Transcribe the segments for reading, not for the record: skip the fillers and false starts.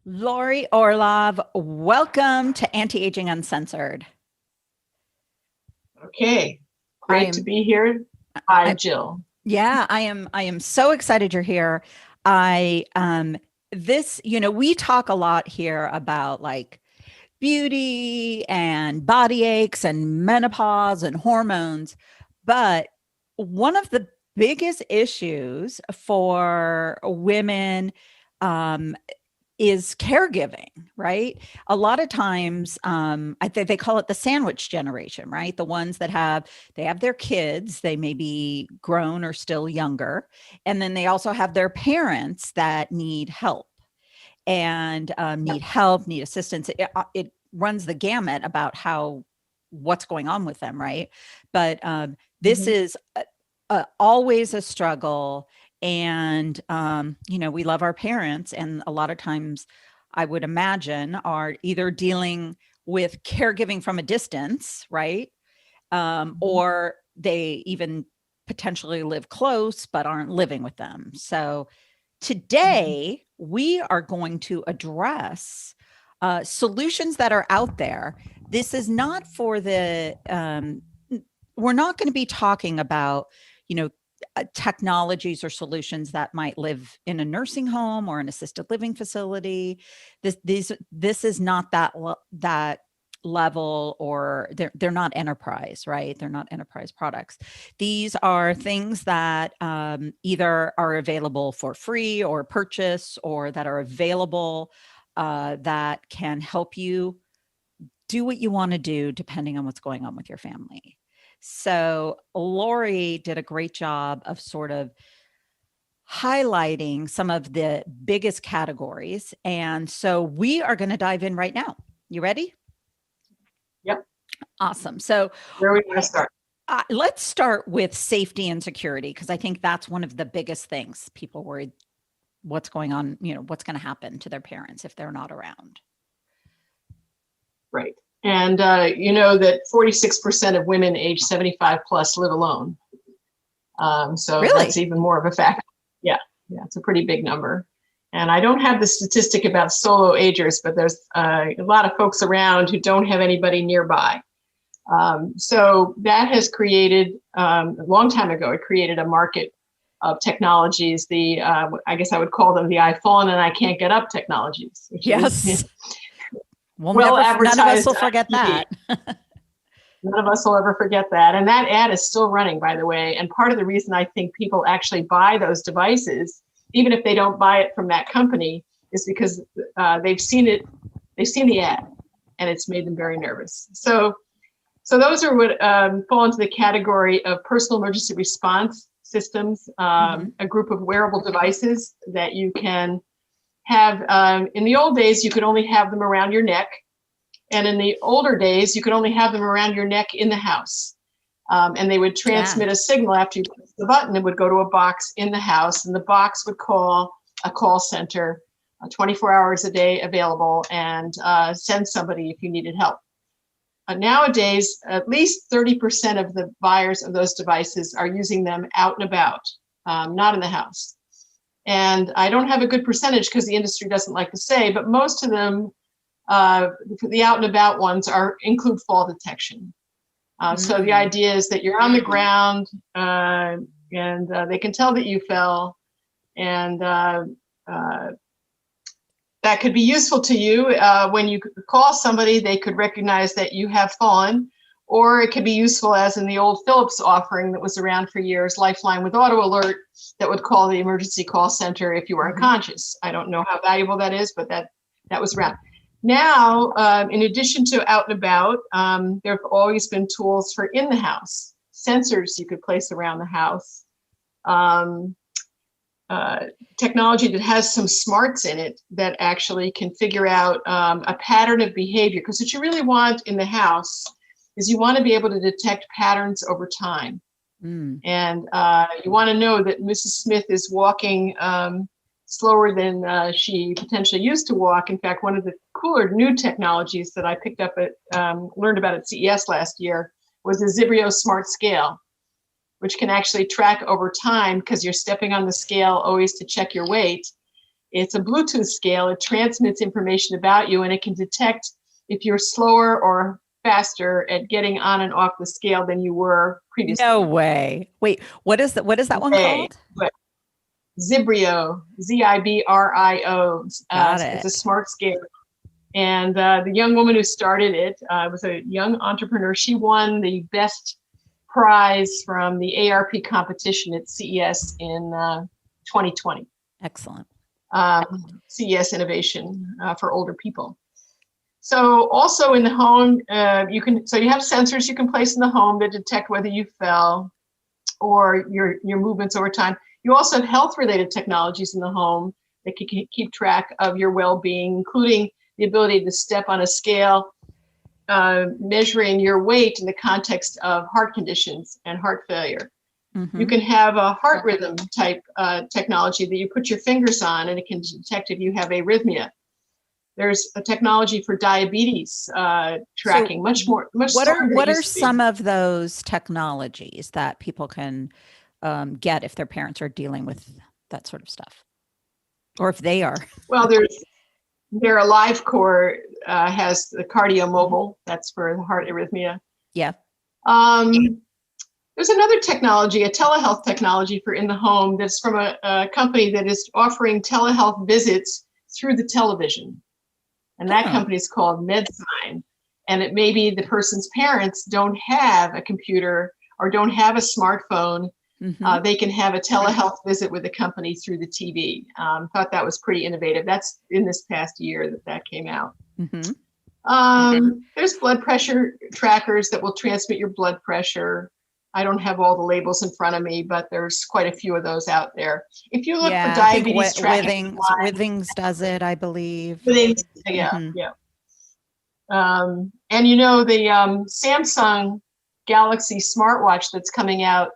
Lori Orlov, welcome to Anti-Aging Uncensored. Okay, I great to am, be here. Hi, I, Jill. yeah, I am so excited you're here. I, we talk a lot here about like beauty and body aches and menopause and hormones, but one of the biggest issues for women, um, is caregiving, right? A lot of times, I think they call it the sandwich generation, right? The ones that they have their kids, they may be grown or still younger, and then they also have their parents that need help and Yep. need help, need assistance. It runs the gamut about what's going on with them, right? But this Mhm. is always a struggle. And, we love our parents. And a lot of times, I would imagine, are either dealing with caregiving from a distance, right? Mhm. Or they even potentially live close, but aren't living with them. So, Mhm. today, we are going to address solutions that are out there. This is not for we're not going to be talking about, you know, technologies or solutions that might live in a nursing home or an assisted living facility. This is not that level, or they're not enterprise, right? They're not enterprise products. These are things that either are available for free or purchase, or that are available that can help you do what you want to do depending on what's going on with your family. So, Lori did a great job of sort of highlighting some of the biggest categories. And so, we are going to dive in right now. You ready? Yep. Awesome. So, Where we want to start? let's start with safety and security, because I think that's one of the biggest things people worry what's going on, what's going to happen to their parents if they're not around. Right. And you know that 46% of women age 75 plus live alone. So that's Really? even more of a factor. Yeah. Yeah. It's a pretty big number. And I don't have the statistic about solo agers, but there's a lot of folks around who don't have anybody nearby. So that has created, a long time ago, it created a market of technologies, I guess I would call them the I've fallen and I can't get up technologies, which is Yes. We'll well none of us advertised will on forget TV. that. None of us will ever forget that. And that ad is still running, by the way. And part of the reason I think people actually buy those devices, even if they don't buy it from that company, is because they've seen the ad, and it's made them very nervous. So those are what fall into the category of personal emergency response systems, Mhm. a group of wearable devices that you can have. In the old days, you could only have them around your neck. And in the older days, you could only have them around your neck in the house. And they would Yeah. transmit a signal after you press the button. It would go to a box in the house, and the box would call a call center, 24 hours a day available, and send somebody if you needed help. Nowadays, at least 30% of the buyers of those devices are using them out and about, not in the house. And I don't have a good percentage because the industry doesn't like to say, but most of them, the out and about ones, include fall detection. So the Mm. idea is that you're on the ground, and they can tell that you fell, and that could be useful to you. When you call somebody, they could recognize that you have fallen, or it could be useful, as in the old Philips offering that was around for years, Lifeline with auto alert, that would call the emergency call center if you were Mhm. unconscious. I don't know how valuable that is, but that was around. Now, in addition to out and about, there have always been tools for in the house, sensors you could place around the house. Um, Technology that has some smarts in it that actually can figure out a pattern of behavior. Because what you really want in the house is you want to be able to detect patterns over time. Mm. And you want to know that Mrs. Smith is walking slower than she potentially used to walk. In fact, one of the cooler new technologies that I picked up learned about at CES last year was the Zibrio Smart Scale, which can actually track over time, because you're stepping on the scale always to check your weight. It's a Bluetooth scale. It transmits information about you, and it can detect if you're slower or faster at getting on and off the scale than you were previously. No way. Wait, what is that? What is that one Okay, called? but Zibrio, Zibrio. Got It's a it. smart scale. And the young woman who started it was a young entrepreneur. She won the best prize from the ARP competition at CES in 2020. Excellent. CES Innovation for older people. So also in the home, you have sensors you can place in the home that detect whether you fell or your movements over time. You also have health-related technologies in the home that can keep track of your well-being, including the ability to step on a scale, measuring your weight in the context of heart conditions and heart failure. Mm-hmm. You can have a heart rhythm type technology that you put your fingers on, and it can detect if you have arrhythmia. There's a technology for diabetes tracking, much what are some of those technologies that people can get if their parents are dealing with that sort of stuff, or if they are? Well, their AliveCore has the cardio mobile. That's for the heart arrhythmia. Yeah. There's another technology, a telehealth technology for in the home that's from a company that is offering telehealth visits through the television. And that company is called MedSign. And it may be the person's parents don't have a computer or don't have a smartphone. Mm-hmm. They can have a telehealth visit with the company through the TV. Thought that was pretty innovative. That's in this past year that came out. Mm-hmm. There's blood pressure trackers that will transmit your blood pressure. I don't have all the labels in front of me, but there's quite a few of those out there. If you look for diabetes tracking, Withings does it, I believe. Withings, yeah, mm-hmm. Yeah. And the Samsung Galaxy smartwatch that's coming out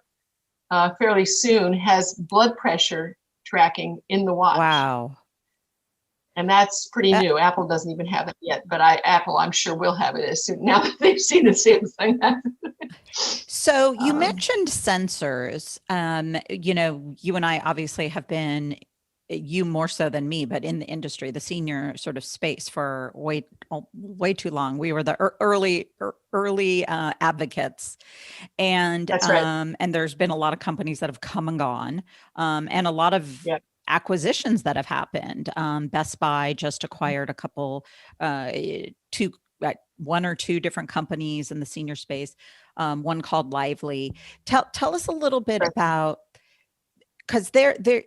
fairly soon has blood pressure tracking in the watch. Wow. And that's pretty new. Apple doesn't even have it yet, but Apple, I'm sure, will have it as soon now that they've seen the Samsung. So you mentioned sensors. You and I obviously have been, you more so than me, but in the industry, the senior sort of space for way too long. We were the early advocates, and that's right. And there's been a lot of companies that have come and gone, and a lot of acquisitions that have happened. Best Buy just acquired a couple, one or two different companies in the senior space. One called Lively. Tell us a little bit about, because the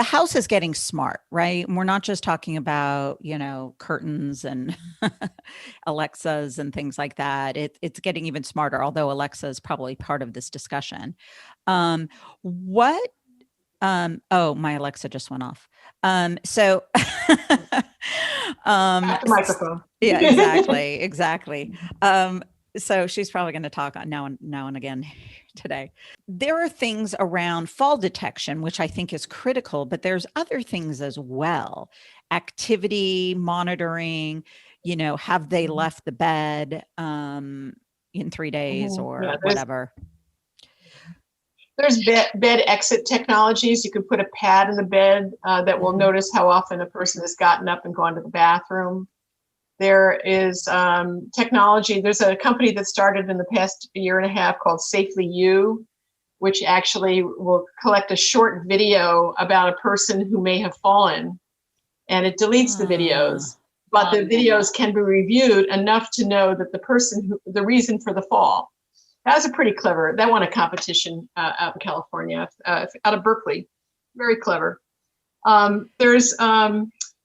house is getting smart, right? And we're not just talking about, curtains and Alexas and things like that. It's getting even smarter, although Alexa is probably part of this discussion. Oh, my Alexa just went off. The microphone. Yeah, exactly. So she's probably going to talk on now and again today. There are things around fall detection, which I think is critical, but there's other things as well. Activity monitoring, have they left the bed in 3 days or whatever. There's bed exit technologies. You can put a pad in the bed that will notice how often a person has gotten up and gone to the bathroom. There is technology. There's a company that started in the past year and a half called Safely You, which actually will collect a short video about a person who may have fallen, and it deletes the videos. But the videos can be reviewed enough to know that the reason for the fall. That was pretty clever. That won a competition out in California, out of Berkeley. Very clever. There's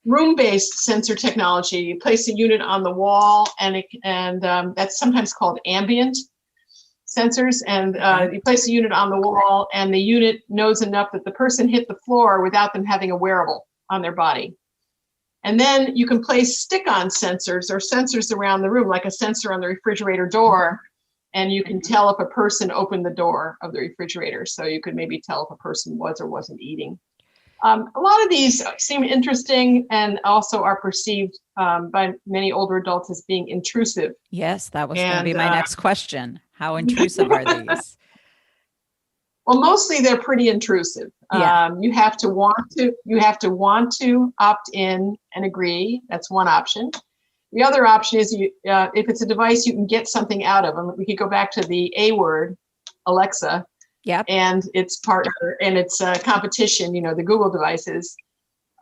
room-based sensor technology. You place a unit on the wall, and that's sometimes called ambient sensors. And you place a unit on the wall, and the unit knows enough that the person hit the floor without them having a wearable on their body. And then you can place stick-on sensors or sensors around the room, like a sensor on the refrigerator door. And you can tell if a person opened the door of the refrigerator. So you could maybe tell if a person was or wasn't eating. A lot of these seem interesting and also are perceived by many older adults as being intrusive. Yes, that was going to be my next question. How intrusive are these? Well, mostly they're pretty intrusive. Yeah. You have to want to opt in and agree. That's one option. The other option is if it's a device you can get something out of. And we could go back to the A word, Alexa, Yep. and its partner and its competition, the Google devices,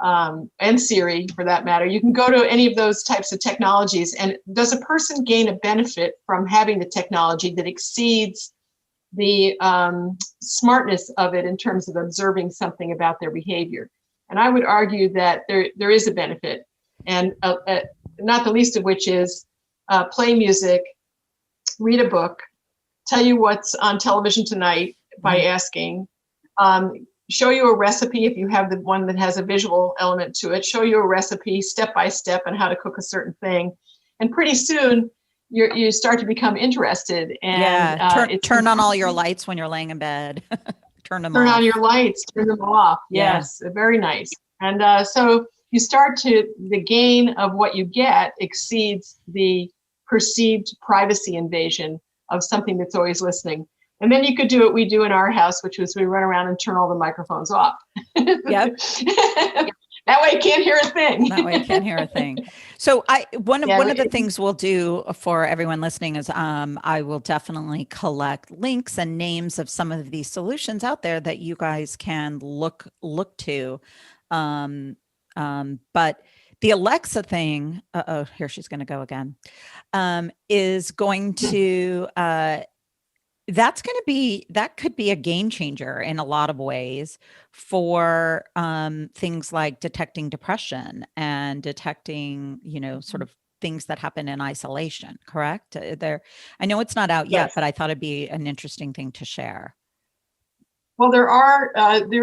and Siri for that matter. You can go to any of those types of technologies. And does a person gain a benefit from having the technology that exceeds the smartness of it in terms of observing something about their behavior? And I would argue that there is a benefit, and not the least of which is play music, read a book, tell you what's on television tonight by asking, show you a recipe if you have the one that has a visual element to it, show you a recipe step by step on how to cook a certain thing. And pretty soon you start to become interested. And yeah. Turn on all your lights when you're laying in bed. Turn on your lights, turn them off. Yes, very nice. And so you start the gain of what you get exceeds the perceived privacy invasion of something that's always listening. And then you could do what we do in our house, which was we run around and turn all the microphones off. Yep. That way you can't hear a thing. That way you can't hear a thing. So one of the things we'll do for everyone listening is I will definitely collect links and names of some of these solutions out there that you guys can look to. But the Alexa thing, here she's going to go again, is going to that could be a game changer in a lot of ways for things like detecting depression and detecting, sort of things that happen in isolation, correct? I know it's not out yet, but I thought it'd be an interesting thing to share. Well, there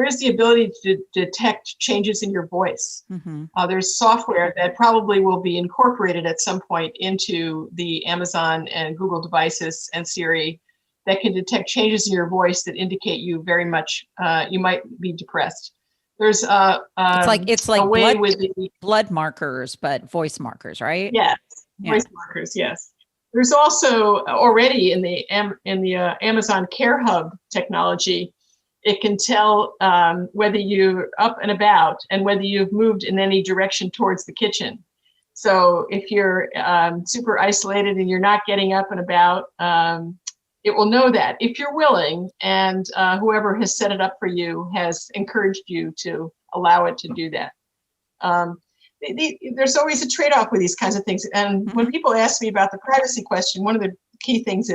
is the ability to detect changes in your voice. Mm-hmm. There's software that probably will be incorporated at some point into the Amazon and Google devices and Siri that can detect changes in your voice that indicate you very much, you might be depressed. There's it's like blood markers, but voice markers, right? Yes, voice markers. Yes. There's also already in the Amazon Care Hub technology, it can tell whether you're up and about and whether you've moved in any direction towards the kitchen. So if you're super isolated and you're not getting up and about, it will know that if you're willing, and whoever has set it up for you has encouraged you to allow it to do that. There's always a trade-off with these kinds of things. And when people ask me about the privacy question, one of the key things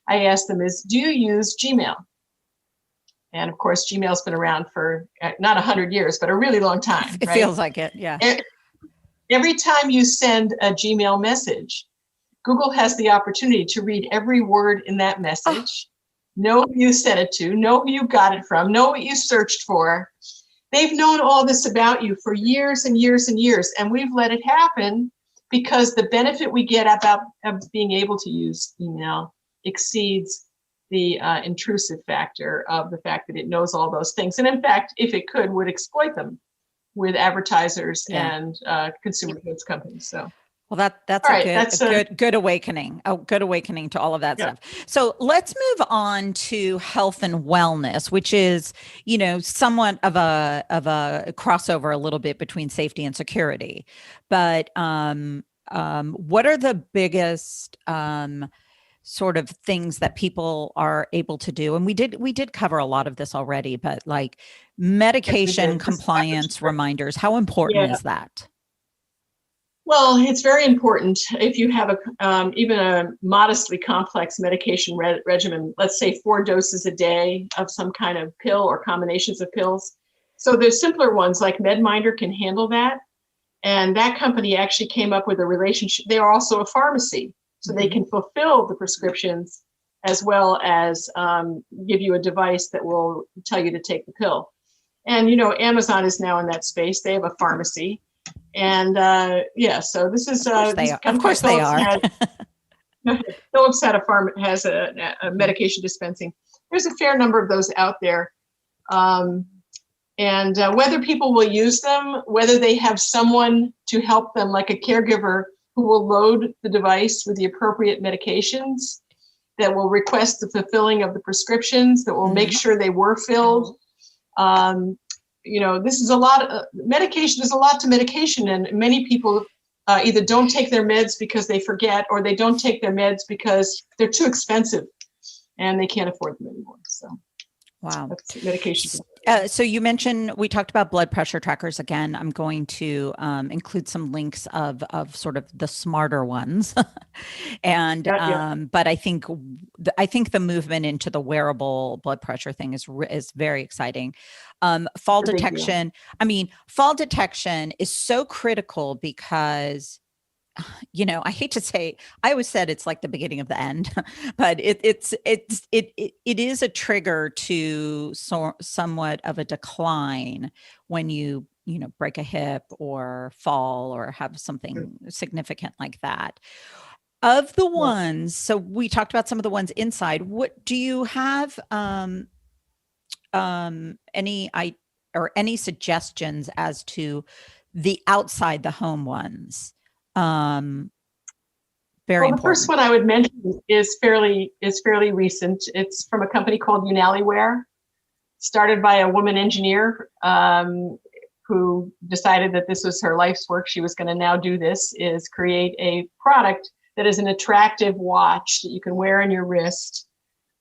I ask them is, do you use Gmail? And of course, Gmail's been around for not 100 years, but a really long time. It feels like it, yeah. Every time you send a Gmail message, Google has the opportunity to read every word in that message, know who you sent it to, know who you got it from, know what you searched for. They've known all this about you for years and years and years, and we've let it happen because the benefit we get of being able to use email exceeds the intrusive factor of the fact that it knows all those things. And in fact, if it could, would exploit them with advertisers and consumer goods companies. So. Well, that's a good awakening. A good awakening to all of that stuff. So let's move on to health and wellness, which is, somewhat of a crossover a little bit between safety and security. But what are the biggest sort of things that people are able to do? And we did cover a lot of this already, but like medication compliance reminders, how important is that? Well, it's very important if you have even a modestly complex medication regimen, let's say 4 doses a day of some kind of pill or combinations of pills. So the simpler ones like MedMinder can handle that. And that company actually came up with a relationship. They are also a pharmacy, so they can fulfill the prescriptions as well as give you a device that will tell you to take the pill. And, Amazon is now in that space. They have a pharmacy. And so this is of course they are. Philips has a medication dispensing. There's a fair number of those out there, and whether people will use them, whether they have someone to help them, like a caregiver who will load the device with the appropriate medications, that will request the fulfilling of the prescriptions, that will make sure they were filled. This is a lot of medication. There's a lot to medication, and many people either don't take their meds because they forget, or they don't take their meds because they're too expensive and they can't afford them anymore. So, wow. That's medication. So you mentioned, we talked about blood pressure trackers. Again, I'm going to include some links of sort of the smarter ones. And, but I think the movement into the wearable blood pressure thing is very exciting. Fall detection. I mean, fall detection is so critical because, I hate to say, I always said it's like the beginning of the end, but it is a trigger to somewhat of a decline when you break a hip or fall or have something significant like that. Of the ones, so we talked about some of the ones inside. What do you have any suggestions as to the outside the home ones? Very important. The first one I would mention is fairly recent. It's from a company called Unalliware, started by a woman engineer who decided that this was her life's work. She was going to now do this, is create a product that is an attractive watch that you can wear on your wrist,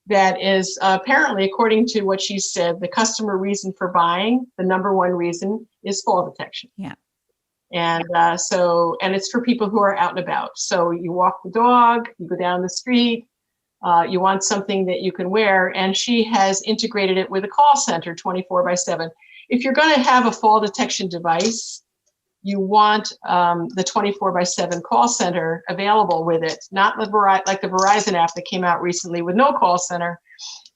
that is apparently, according to what she said, the customer reason for buying, the number one reason, is fall detection. Yeah. And and it's for people who are out and about. So you walk the dog, you go down the street, you want something that you can wear. And she has integrated it with a call center 24/7. If you're going to have a fall detection device, you want the 24/7 call center available with it, not like the Verizon app that came out recently with no call center.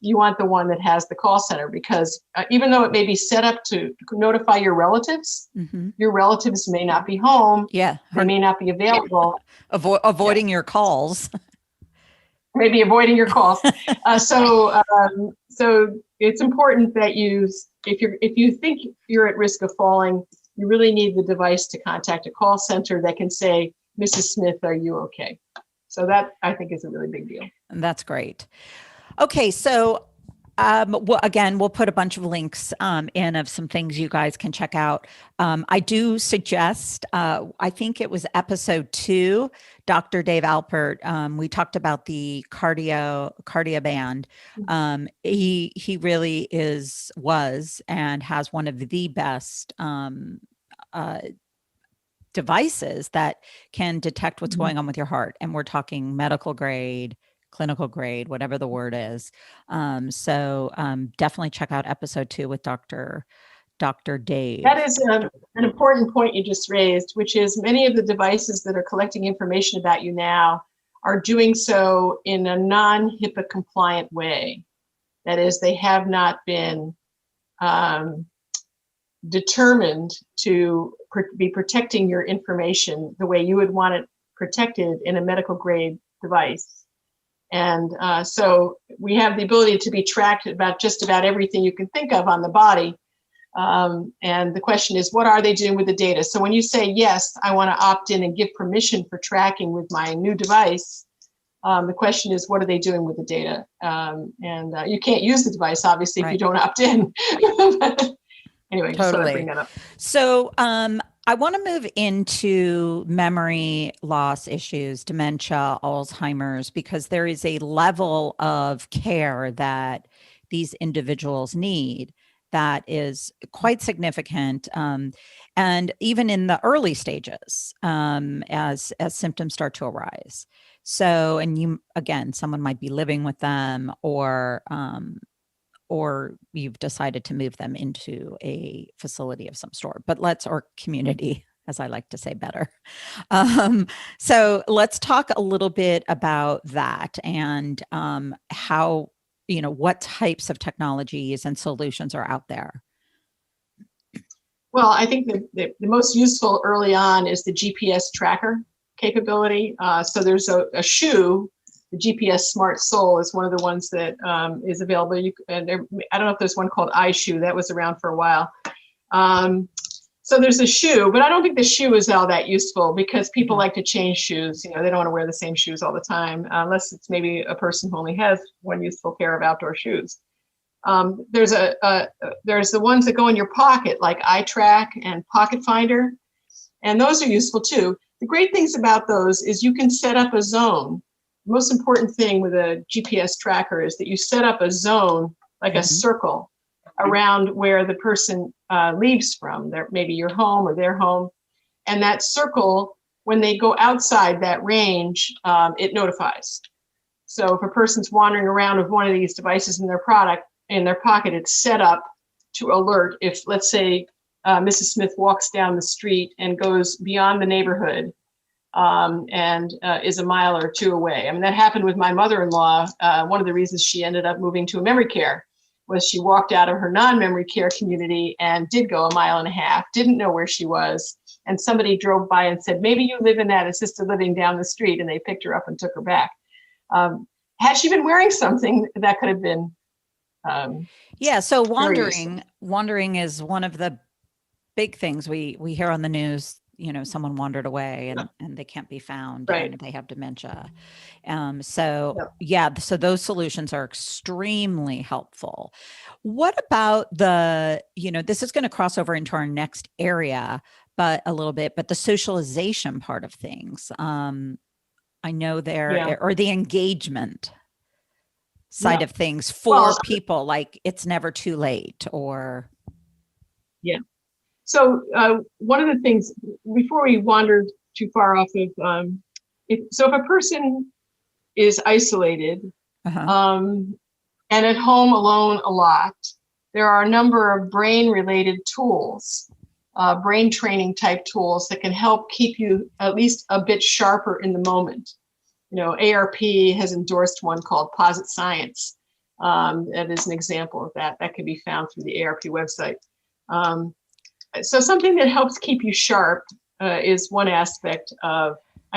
You want the one that has the call center, because even though it may be set up to notify your relatives, your relatives may not be home. Yeah. They may not be available. Avoiding your calls. Maybe avoiding your calls. So it's important that if you think you're at risk of falling, you really need the device to contact a call center that can say, "Mrs. Smith, are you okay?" So that, I think, is a really big deal. And that's great. Okay, so we'll put a bunch of links in of some things you guys can check out. I do suggest, I think it was episode 2, Dr. Dave Alpert. We talked about the cardia band. He really was and has one of the best devices that can detect what's going on with your heart. And we're talking medical grade, clinical grade, whatever the word is. So definitely check out episode 2 with Dr. Dave. That is an important point you just raised, which is many of the devices that are collecting information about you now are doing so in a non-HIPAA compliant way. That is, they have not been determined to be protecting your information the way you would want it protected in a medical grade device. And so we have the ability to be tracked about just about everything you can think of on the body. And the question is, what are they doing with the data? So when you say, yes, I want to opt in and give permission for tracking with my new device, the question is, what are they doing with the data? And you can't use the device, obviously, if you don't opt in. Anyway, just thought I'd bring that up. So I want to move into memory loss issues, dementia, Alzheimer's, because there is a level of care that these individuals need that is quite significant. And even in the early stages, as symptoms start to arise. So, and someone might be living with them, or you've decided to move them into a facility of some sort, or community, as I like to say better. So let's talk a little bit about that and how, what types of technologies and solutions are out there. Well, I think the most useful early on is the GPS tracker capability. So there's a shoe. The GPS Smart Sole is one of the ones that is available. I don't know if there's one called iShoe that was around for a while. So there's a shoe, but I don't think the shoe is all that useful because people like to change shoes. They don't want to wear the same shoes all the time, unless it's maybe a person who only has one useful pair of outdoor shoes. There's the ones that go in your pocket, like iTrack and Pocket Finder, and those are useful too. The great things about those is you can set up a zone. The most important thing with a GPS tracker is that you set up a zone, like a circle, around where the person leaves from, maybe your home or their home. And that circle, when they go outside that range, it notifies. So if a person's wandering around with one of these devices in their pocket, it's set up to alert if, let's say, Mrs. Smith walks down the street and goes beyond the neighborhood and is a mile or two away. I mean, that happened with my mother-in-law. One of the reasons she ended up moving to a memory care was she walked out of her non-memory care community and did go a mile and a half, didn't know where she was. And somebody drove by and said, maybe you live in that assisted living down the street, and they picked her up and took her back. Had she been wearing something, that could have been so wandering is one of the big things we hear on the news. Someone wandered away and they can't be found, right, and they have dementia. So those solutions are extremely helpful. What about this is going to cross over into our next area, but the socialization part of things. I know or the engagement side of things for people, like it's never too late or. Yeah. So one of the things, before we wander too far off of, if a person is isolated and at home alone a lot, there are a number of brain-related tools, brain training type tools that can help keep you at least a bit sharper in the moment. ARP has endorsed one called Posit Science. That is an example of that. That can be found through the ARP website. So something that helps keep you sharp is one aspect of,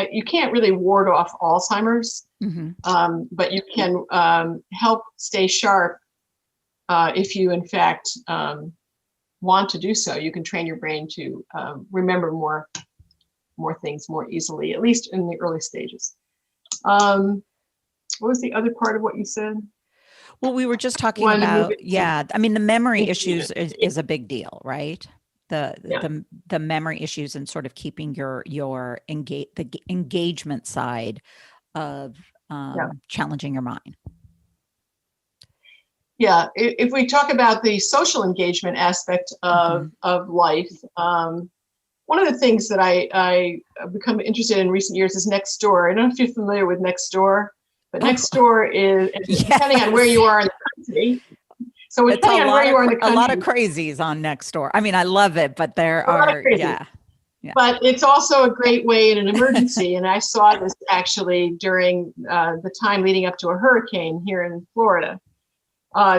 you can't really ward off Alzheimer's, but you can help stay sharp if you, in fact, want to do so. You can train your brain to remember more things more easily, at least in the early stages. What was the other part of what you said? Well, we were just talking about, I mean, the memory issues is a big deal, right? The memory issues and sort of keeping the engagement side of challenging your mind. Yeah, if we talk about the social engagement aspect of life, one of the things that I become interested in recent years is Nextdoor. I don't know if you're familiar with Nextdoor, but Nextdoor is, depending on where you are in the country. So depending on where you are in the country. A lot of crazies on Nextdoor. I mean, I love it, but there are, But it's also a great way in an emergency. And I saw this actually during the time leading up to a hurricane here in Florida.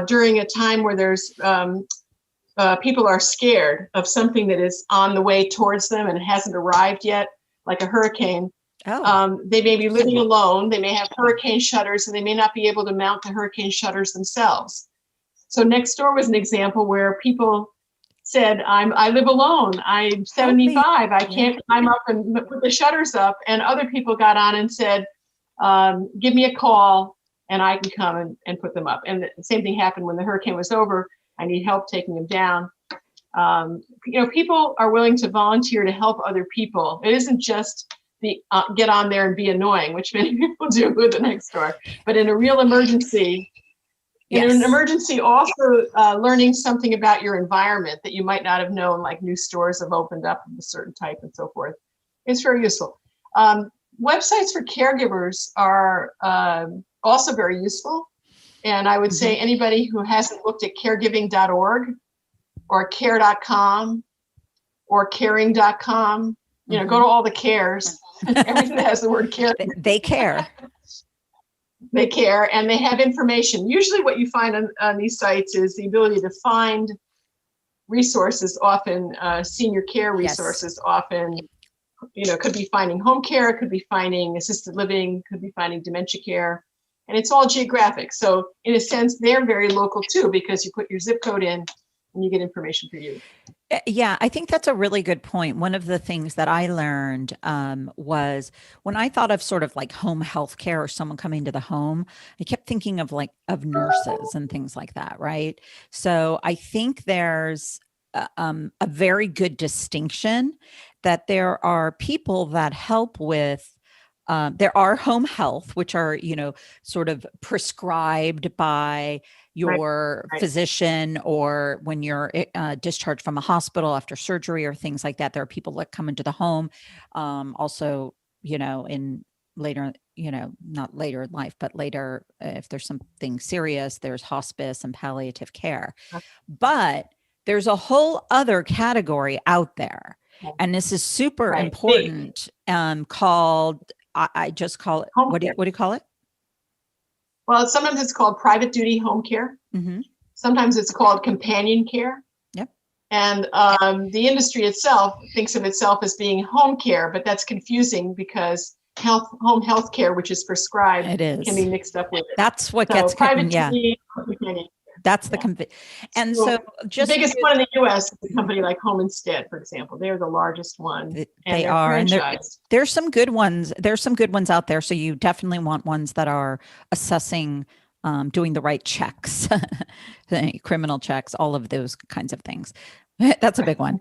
During a time where there's people are scared of something that is on the way towards them and it hasn't arrived yet, like a hurricane. They may be living alone. They may have hurricane shutters, and they may not be able to mount the hurricane shutters themselves. So Nextdoor was an example where people said, I live alone. I'm 75. I can't climb up and put the shutters up. And other people got on and said, give me a call and I can come and put them up. And the same thing happened when the hurricane was over. I need help taking them down. People are willing to volunteer to help other people. It isn't just the get on there and be annoying, which many people do with the Nextdoor. But in a real emergency, in an emergency, also learning something about your environment that you might not have known, like new stores have opened up of a certain type and so forth. It's very useful. Websites for caregivers are also very useful. And I would say anybody who hasn't looked at caregiving.org or care.com or caring.com, go to all the cares. Everything that has the word care. They care. They care, and they have information. Usually what you find on these sites is the ability to find resources, often senior care resources, often, could be finding home care, could be finding assisted living, could be finding dementia care, and it's all geographic. So in a sense, they're very local too, because you put your zip code in and you get information for you. Yeah, I think that's a really good point. One of the things that I learned was when I thought of sort of like home health care or someone coming to the home, I kept thinking of like of nurses and things like that, right? So I think there's a very good distinction that there are people that help with. There are home health, which are, sort of prescribed by Right, your right. physician, or when you're discharged from a hospital after surgery or things like that. There are people that come into the home. Also, in later, not later in life, but later, if there's something serious, there's hospice and palliative care. But there's a whole other category out there. And this is super Right. Big important, called, I just call it, home what do you, care. what do you call it? Well, sometimes it's called private duty home care. Mm-hmm. Sometimes it's called companion care. Yep. And the industry itself thinks of itself as being home care, but that's confusing because home health care, which is prescribed, It can be is. mixed up with it. That's what So gets, private yeah, duty, companion. that's the, Yeah. and So so the just biggest one in the U.S. is a company like Home Instead, for example. They're the largest one, and they they're are, and franchised. there's some good ones. There's some good ones out there. So you definitely want ones that are assessing, doing the right checks, the criminal checks, all of those kinds of things. That's a big one.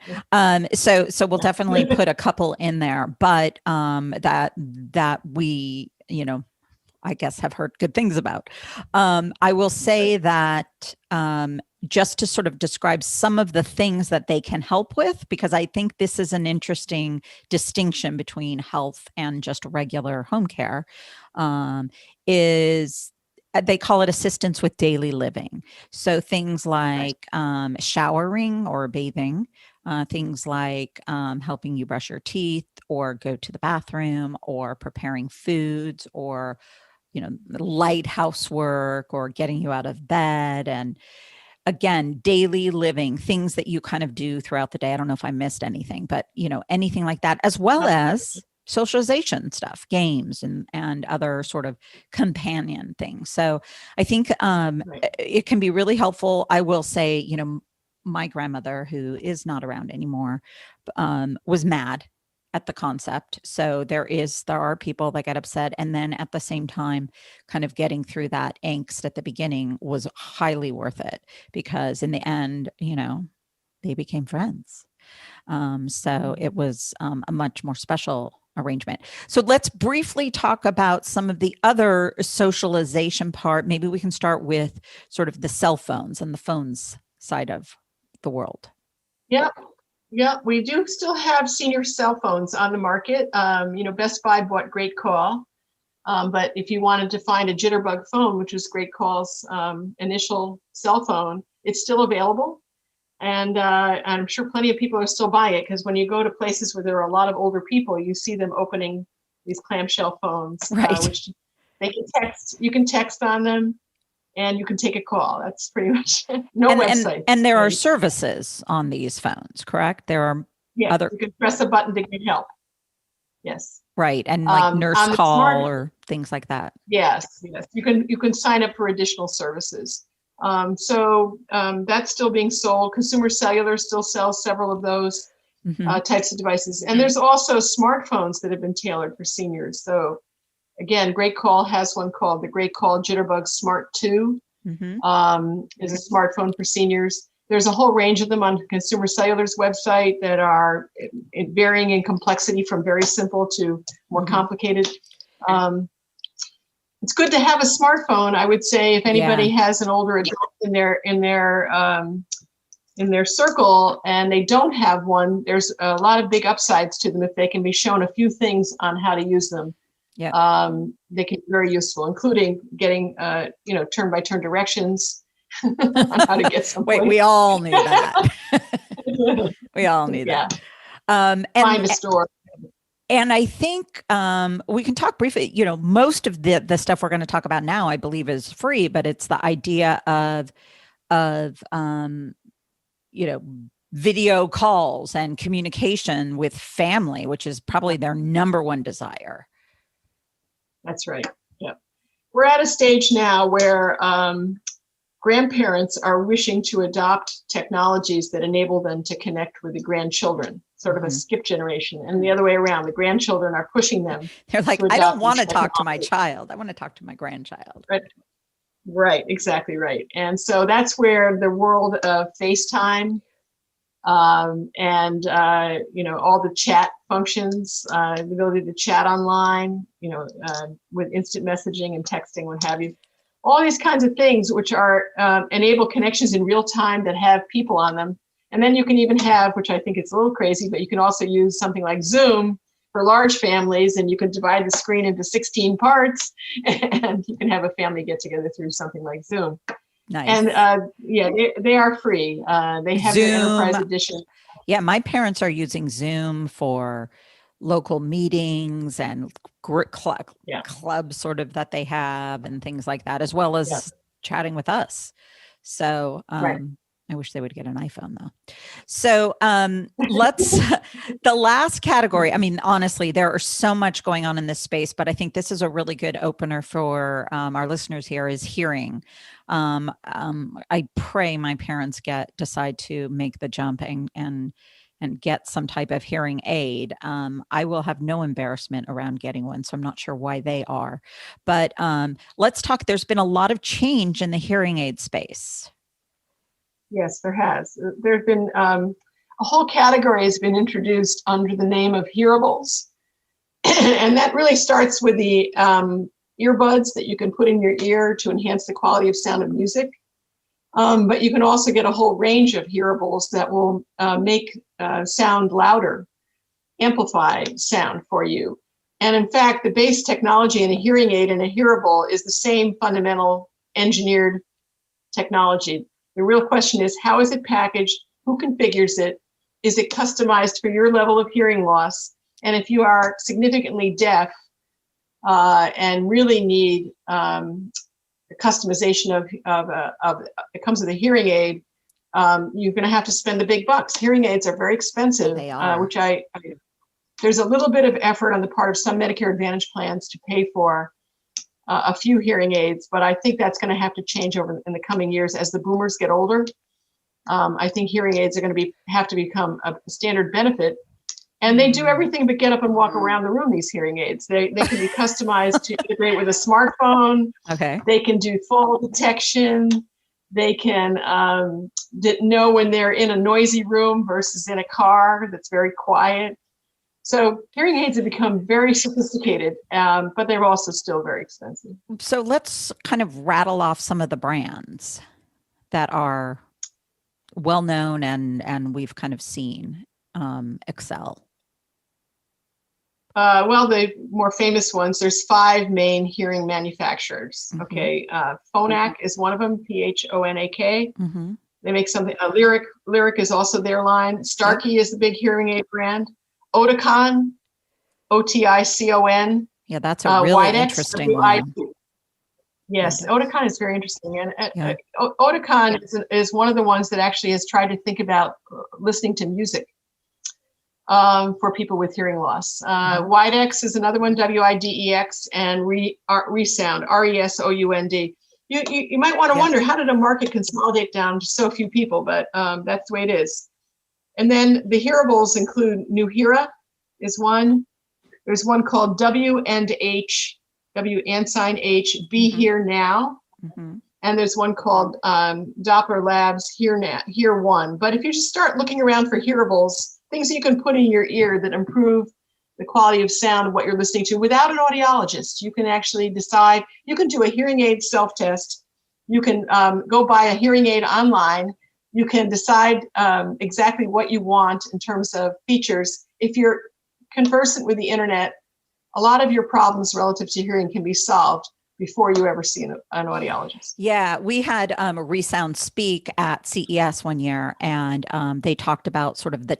So we'll definitely put a couple in there, but that we, I guess, have heard good things about. I will say that, just to sort of describe some of the things that they can help with, because I think this is an interesting distinction between health and just regular home care, is they call it assistance with daily living. So things like showering or bathing, things like helping you brush your teeth or go to the bathroom, or preparing foods, or light housework, or getting you out of bed. And again, daily living, things that you kind of do throughout the day. I don't know if I missed anything, but anything like that, as well as socialization stuff, games, and other sort of companion things. So I think it can be really helpful. I will say, my grandmother, who is not around anymore, was mad at the concept. So there are people that get upset. And then at the same time, kind of getting through that angst at the beginning was highly worth it, because in the end, they became friends. So it was a much more special arrangement. So let's briefly talk about some of the other socialization part. Maybe we can start with sort of the cell phones and the phones side of the world. Yeah. Yeah, we do still have senior cell phones on the market. Best Buy bought Great Call. But if you wanted to find a jitterbug phone, which was Great Call's initial cell phone, it's still available. And I'm sure plenty of people are still buying it, because when you go to places where there are a lot of older people, you see them opening these clamshell phones, Right. which they can text. You can text on them, and you can take a call. That's pretty much it. No websites. And there are services on these phones, correct? There are Yes, other, you can press a button to get help. Yes. right, and like nurse On the call or things like that. Yes. You can sign up for additional services. So that's still being sold. Consumer Cellular still sells several of those types of devices. And there's also smartphones that have been tailored for seniors. So again, Great Call has one called the Great Call Jitterbug Smart 2. Is a smartphone for seniors. There's a whole range of them on Consumer Cellular's website that are varying in complexity from very simple to more complicated. It's good to have a smartphone. I would say if anybody has an older adult in their circle and they don't have one, there's a lot of big upsides to them if they can be shown a few things on how to use them. They can be very useful, including getting turn-by-turn directions on how to get someplace. Wait, we all knew that. We all knew that. Find a store. And I think we can talk briefly. Most of the stuff we're going to talk about now, I believe, is free, but it's the idea of video calls and communication with family, which is probably their number one desire. That's right. Yeah, we're at a stage now where grandparents are wishing to adopt technologies that enable them to connect with the grandchildren, sort of a skip generation. And the other way around, the grandchildren are pushing them They're like, to I don't adopt want these to talk to my technologies. child. I want to talk to my grandchild. Right, right, exactly right. And so that's where the world of FaceTime and all the chat functions, the ability to chat online, with instant messaging and texting, what have you. All these kinds of things which are enable connections in real time that have people on them. And then you can even have, which I think it's a little crazy, but you can also use something like Zoom for large families, and you can divide the screen into 16 parts, and you can have a family get together through something like Zoom. Nice. And they are free. They have their enterprise edition. Yeah, my parents are using Zoom for local meetings and clubs sort of that they have and things like that, as well as chatting with us. So Right. I wish they would get an iPhone though. So let's, the last category, I mean, honestly, there are so much going on in this space, but I think this is a really good opener for our listeners here is hearing. I pray my parents decide to make the jump and get some type of hearing aid. I will have no embarrassment around getting one, so I'm not sure why they are. But let's talk, there's been a lot of change in the hearing aid space. Yes, there has. There have been a whole category has been introduced under the name of Hearables. And that really starts with the earbuds that you can put in your ear to enhance the quality of sound of music. But you can also get a whole range of hearables that will make sound louder, amplify sound for you. And in fact, the base technology in a hearing aid and a hearable is the same fundamental engineered technology. The real question is, how is it packaged? Who configures it? Is it customized for your level of hearing loss? And if you are significantly deaf and really need the customization of it comes with a hearing aid, you're going to have to spend the big bucks. Hearing aids are very expensive, They are. which there's a little bit of effort on the part of some Medicare Advantage plans to pay for a few hearing aids, but I think that's going to have to change over in the coming years as the boomers get older. I think hearing aids are going to have to become a standard benefit. And they do everything but get up and walk around the room, these hearing aids. They can be customized to integrate with a smartphone. Okay. They can do fall detection. They can know when they're in a noisy room versus in a car that's very quiet. So hearing aids have become very sophisticated, but they're also still very expensive. So let's kind of rattle off some of the brands that are well known and we've kind of seen excel. Well, the more famous ones, there's 5 main hearing manufacturers. Okay, Phonak is one of them, Phonak. They make something, Lyric is also their line. Starkey is the big hearing aid brand. Oticon, Oticon. Yeah, that's a really Widex, interesting one. Yes, Oticon is very interesting. And Oticon is one of the ones that actually has tried to think about listening to music for people with hearing loss. Widex is another one, Widex, and Resound, Resound. You might want to wonder, how did a market consolidate down to so few people? But that's the way it is. And then the hearables include Nuheara is one. There's one called W&H, W and sign H, Be Here Now. And there's one called Doppler Labs, Hear One. But if you just start looking around for hearables, things that you can put in your ear that improve the quality of sound of what you're listening to without an audiologist, you can actually decide, you can do a hearing aid self-test. You can go buy a hearing aid online. You can decide exactly what you want in terms of features. If you're conversant with the internet, a lot of your problems relative to hearing can be solved before you ever see an audiologist. Yeah, we had Resound speak at CES one year, and they talked about sort of the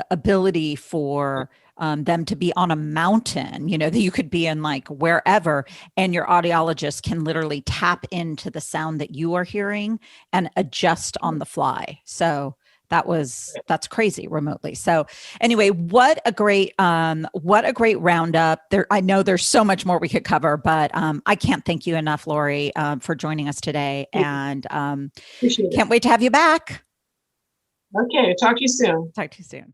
ability for them to be on a mountain, that you could be in like wherever, and your audiologist can literally tap into the sound that you are hearing and adjust on the fly. So that's crazy remotely. So anyway, what a great roundup there. I know there's so much more we could cover, but I can't thank you enough, Lori, for joining us today, and Appreciate it. can't wait to have you back. Okay, talk to you soon. Talk to you soon.